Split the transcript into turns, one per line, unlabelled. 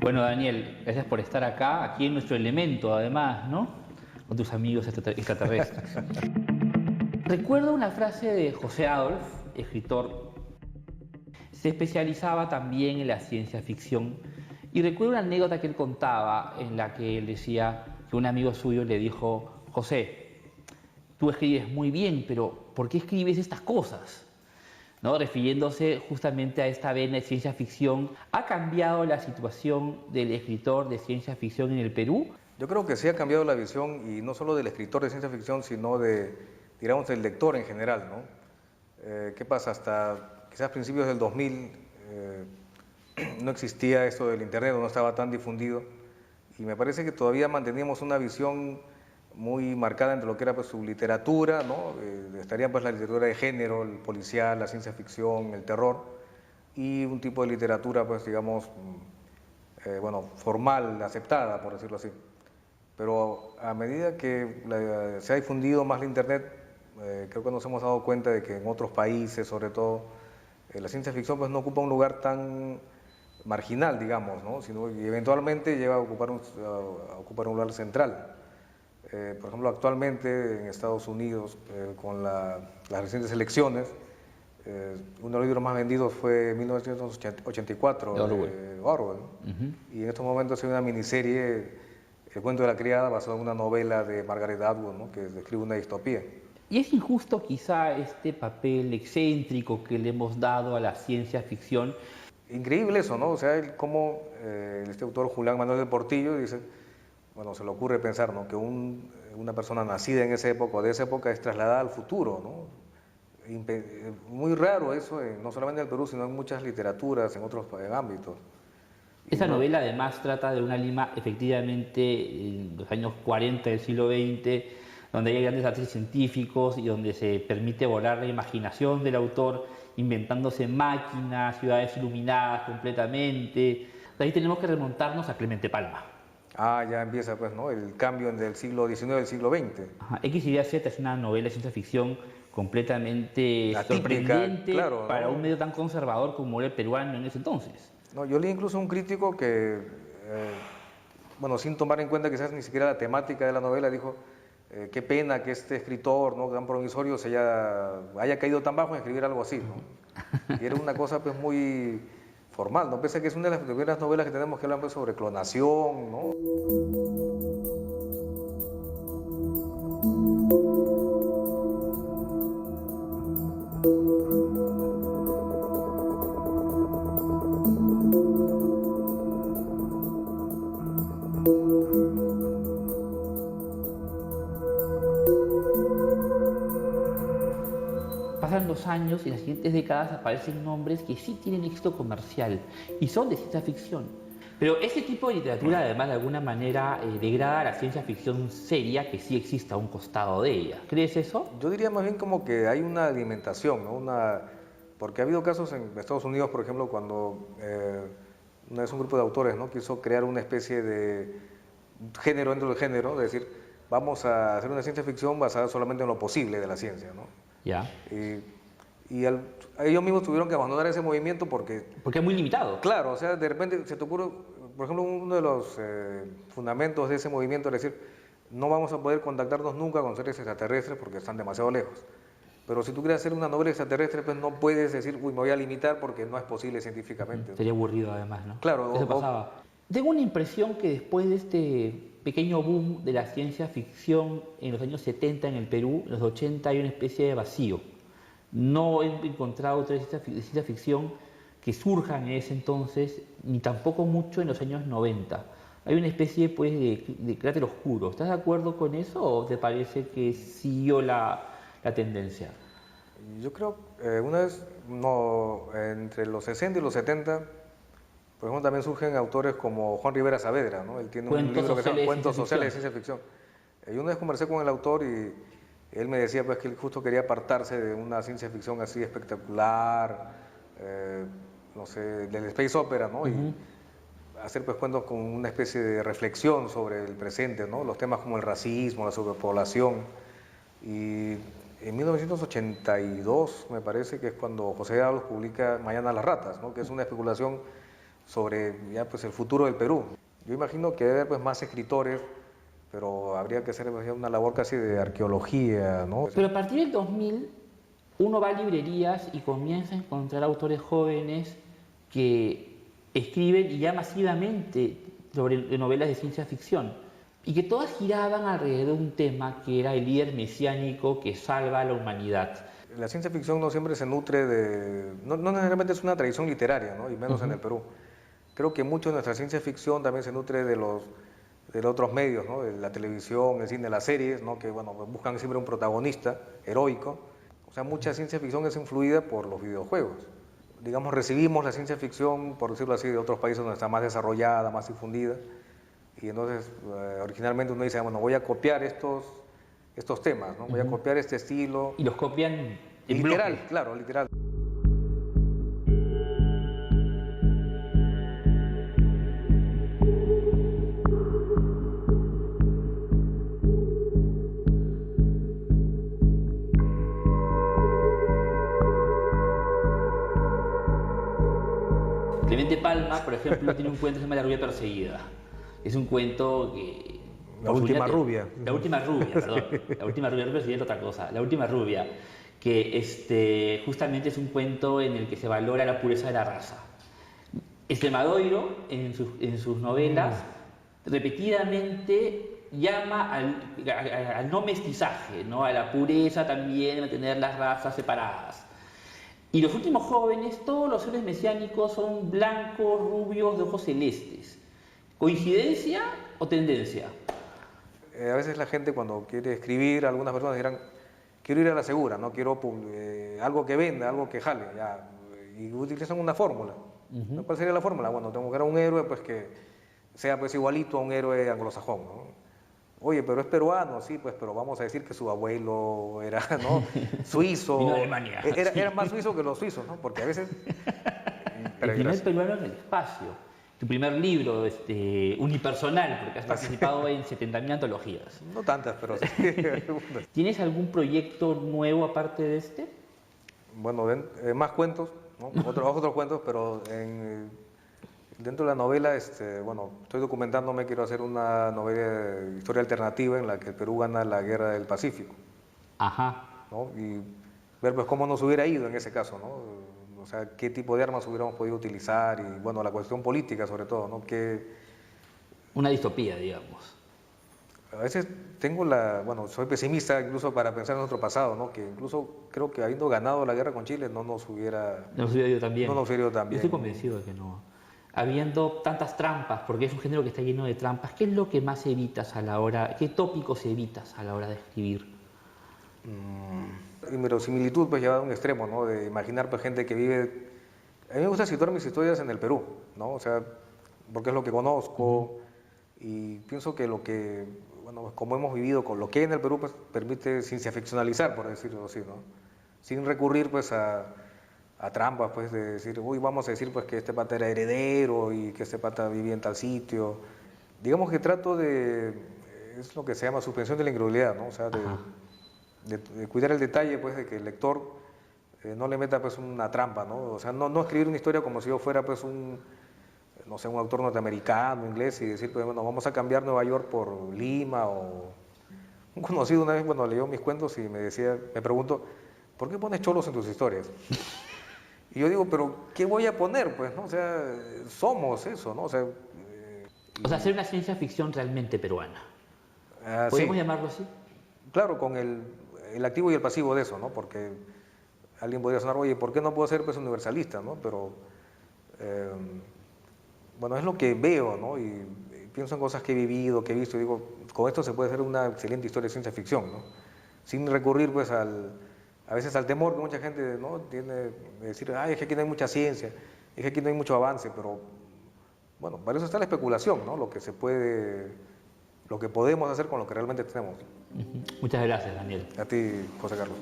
Bueno, Daniel, gracias por estar acá, aquí en nuestro elemento, además, ¿no? Con tus amigos extraterrestres. Recuerdo una frase de José Adolf, escritor. Se especializaba también en la ciencia ficción. Y recuerdo una anécdota que él contaba en la que él decía que un amigo suyo le dijo: José, tú escribes muy bien, pero ¿por qué escribes estas cosas? ¿No? Refiriéndose justamente a esta vena de ciencia ficción. ¿Ha cambiado la situación del escritor de ciencia ficción en el Perú?
Yo creo que sí ha cambiado la visión, y no solo del escritor de ciencia ficción, sino de, digamos, del lector en general, ¿no? ¿Qué pasa? Hasta quizás principios del 2000 no existía esto del Internet, no estaba tan difundido, y me parece que todavía manteníamos una visión muy marcada entre lo que era pues su literatura, ¿no? Estaría pues la literatura de género, el policial, la ciencia ficción, el terror, y un tipo de literatura pues digamos, bueno, formal, aceptada, por decirlo así. Pero a medida que se ha difundido más la Internet, creo que nos hemos dado cuenta de que en otros países, sobre todo, la ciencia ficción pues no ocupa un lugar tan marginal, digamos, ¿no? Sino que eventualmente llega a ocupar un lugar central. Por ejemplo, actualmente en Estados Unidos, con las recientes elecciones, uno de los libros más vendidos fue 1984,
De Orwell.
de Orwell. Y en estos momentos hay una miniserie, El cuento de la criada, basado en una novela de Margaret Atwood, ¿no? Que describe una distopía.
¿Y es injusto quizá este papel excéntrico que le hemos dado a la ciencia ficción?
Increíble eso, ¿no? O sea, como este autor Julián Manuel del Portillo dice, bueno, se le ocurre pensar, ¿no? Que una persona nacida en esa época o de esa época es trasladada al futuro, ¿no? Muy raro eso, no solamente en el Perú, sino en muchas literaturas, en otros ámbitos.
Esta novela además trata de una Lima efectivamente en los años 40 del siglo XX, donde hay grandes artes científicos y donde se permite volar la imaginación del autor, inventándose máquinas, ciudades iluminadas completamente. De ahí tenemos que remontarnos a Clemente Palma.
Ah, ya empieza pues, ¿no? El cambio del siglo XIX al siglo XX.
Ajá. X y Z es una novela de ciencia ficción completamente
Atípica,
sorprendente
claro,
para un
¿no?
medio tan conservador como era el peruano en ese entonces.
No, yo leí incluso un crítico que, bueno, sin tomar en cuenta quizás ni siquiera la temática de la novela, dijo, qué pena que este escritor, ¿no? Tan promisorio, haya caído tan bajo en escribir algo así, ¿no? Y era una cosa pues muy formal, ¿no? Pese a que es una de las primeras novelas que tenemos que hablar pues, sobre clonación, ¿no?
Pasan los años y en las siguientes décadas aparecen nombres que sí tienen éxito comercial y son de ciencia ficción. Pero ese tipo de literatura además de alguna manera degrada a la ciencia ficción seria que sí existe a un costado de ella. ¿Crees eso?
Yo diría más bien como que hay una alimentación, ¿no? Porque ha habido casos en Estados Unidos, por ejemplo, cuando una vez un grupo de autores, ¿no? Quiso crear una especie de género dentro del género, es decir, vamos a hacer una ciencia ficción basada solamente en lo posible de la ciencia, ¿no?
Ya.
Ellos mismos tuvieron que abandonar ese movimiento porque,
Porque es muy limitado.
claro, o sea, de repente se te ocurre, por ejemplo, uno de los fundamentos de ese movimiento es decir, no vamos a poder contactarnos nunca con seres extraterrestres porque están demasiado lejos. Pero si tú quieres hacer una novela extraterrestre, pues no puedes decir, uy, me voy a limitar porque no es posible científicamente.
Sería aburrido además, ¿no?
Claro,
Eso pasaba. Tengo una impresión que después de este pequeño boom de la ciencia ficción en los años 70 en el Perú, en los 80 hay una especie de vacío. No he encontrado otra ciencia ficción que surjan en ese entonces, ni tampoco mucho en los años 90. Hay una especie pues, de cráter oscuro. ¿Estás de acuerdo con eso o te parece que siguió la tendencia?
Yo creo, una vez, no, entre los 60 y los 70, por ejemplo, también surgen autores como Juan Rivera Saavedra, ¿no? Él tiene un libro que se llama Cuentos sociales de ciencia ficción. Yo una vez conversé con el autor y él me decía pues, que él justo quería apartarse de una ciencia ficción así espectacular, no sé, del space opera, ¿no? Y hacer pues cuentos con una especie de reflexión sobre el presente, ¿no? Los temas como el racismo, la sobrepoblación. Y en 1982, me parece que es cuando José Ábalos publica Mañana las ratas, ¿no? Que es una especulación sobre ya pues el futuro del Perú. Yo imagino que debe haber pues más escritores, pero habría que hacer pues, una labor casi de arqueología, ¿no?
Pero a partir del 2000 uno va a librerías y comienza a encontrar autores jóvenes que escriben y ya masivamente sobre novelas de ciencia ficción y que todas giraban alrededor de un tema que era el líder mesiánico que salva a la humanidad.
La ciencia ficción no siempre se nutre de... No necesariamente es una tradición literaria, ¿no? Y menos en el Perú. Creo que mucho de nuestra ciencia ficción también se nutre de los otros medios, ¿no? De la televisión, el cine, las series, ¿no? Que bueno, buscan siempre un protagonista heroico. O sea, mucha ciencia ficción es influida por los videojuegos. Digamos, recibimos la ciencia ficción, por decirlo así, de otros países donde está más desarrollada, más difundida. Y entonces, originalmente uno dice, bueno, voy a copiar estos temas, ¿no? Voy a copiar este estilo.
Y los copian en
literal,
bloque.
claro, literal.
Clemente Palma, por ejemplo, tiene un cuento que se llama La rubia perseguida. Es un cuento que...
La última rubia.
La última rubia, perdón. La última rubia, perseguida es otra cosa. La última rubia, que justamente es un cuento en el que se valora la pureza de la raza. Madoiro, en sus novelas, repetidamente llama al no mestizaje, ¿no? A la pureza también, a tener las razas separadas. Y los últimos jóvenes, todos los seres mesiánicos son blancos, rubios, de ojos celestes. ¿Coincidencia o tendencia?
A veces la gente cuando quiere escribir, algunas personas dirán, quiero ir a la segura, no quiero algo que venda, algo que jale, ya, y utilizan una fórmula. ¿Cuál sería la fórmula? Bueno, tengo que era un héroe pues que sea pues igualito a un héroe anglosajón, ¿no? Oye, pero es peruano, sí, pues, pero vamos a decir que su abuelo era, ¿no? Suizo.
Vino de Alemania.
Era más suizo que los suizos, ¿no? Porque a veces...
El primer peruano en el espacio. Tu primer libro, unipersonal, porque has participado en 70.000 antologías.
No tantas, pero sí.
¿Tienes algún proyecto nuevo aparte de este?
Bueno, más cuentos, ¿no? Otros cuentos, pero dentro de la novela, bueno, estoy documentándome, quiero hacer una novela de historia alternativa en la que el Perú gana la guerra del Pacífico.
Ajá.
¿No? Y ver pues cómo nos hubiera ido en ese caso, ¿no? O sea, qué tipo de armas hubiéramos podido utilizar y, bueno, la cuestión política sobre todo, ¿no?
Una distopía, digamos.
A veces bueno, soy pesimista incluso para pensar en nuestro pasado, ¿no? Que incluso creo que habiendo ganado la guerra con Chile no nos hubiera
ido tan bien.
No nos hubiera ido tan bien.
Yo estoy convencido de que no. Habiendo tantas trampas, porque es un género que está lleno de trampas, ¿qué es lo que más evitas a la hora, qué tópicos evitas a la hora de escribir?
Y mi similitud pues lleva a un extremo, ¿no? De imaginar pues gente que vive... A mí me gusta situar mis historias en el Perú, ¿no? O sea, porque es lo que conozco y pienso que bueno, como hemos vivido con lo que hay en el Perú, pues permite ciencia ficcionalizar, por decirlo así, ¿no? Sin recurrir pues a trampas, pues de decir, uy, vamos a decir pues que este pata era heredero y que este pata vivía en tal sitio. Digamos que trato es lo que se llama suspensión de la incredulidad, ¿no? O sea, de cuidar el detalle, pues, de que el lector no le meta, pues, una trampa, ¿no? O sea, no escribir una historia como si yo fuera, pues, no sé, un autor norteamericano, inglés, y decir, pues, bueno, vamos a cambiar Nueva York por Lima, o... Un conocido una vez, bueno, leyó mis cuentos y me preguntó, ¿por qué pones cholos en tus historias? Y yo digo, pero, ¿qué voy a poner, pues, no? O sea, somos eso, ¿no? O sea,
hacer una ciencia ficción realmente peruana. ¿Podemos llamarlo así?
Claro, con el activo y el pasivo de eso, ¿no? Porque alguien podría sonar, oye, ¿por qué no puedo ser pues universalista, ¿no? Pero, bueno, es lo que veo, ¿no? Y pienso en cosas que he vivido, que he visto, y digo, con esto se puede hacer una excelente historia de ciencia ficción, ¿no? Sin recurrir, pues, a veces al temor que mucha gente, ¿no? Tiene de decir, ay, es que aquí no hay mucha ciencia, es que aquí no hay mucho avance, pero, bueno, para eso está la especulación, ¿no? Lo que podemos hacer con lo que realmente tenemos.
Muchas gracias, Daniel.
A ti, José Carlos.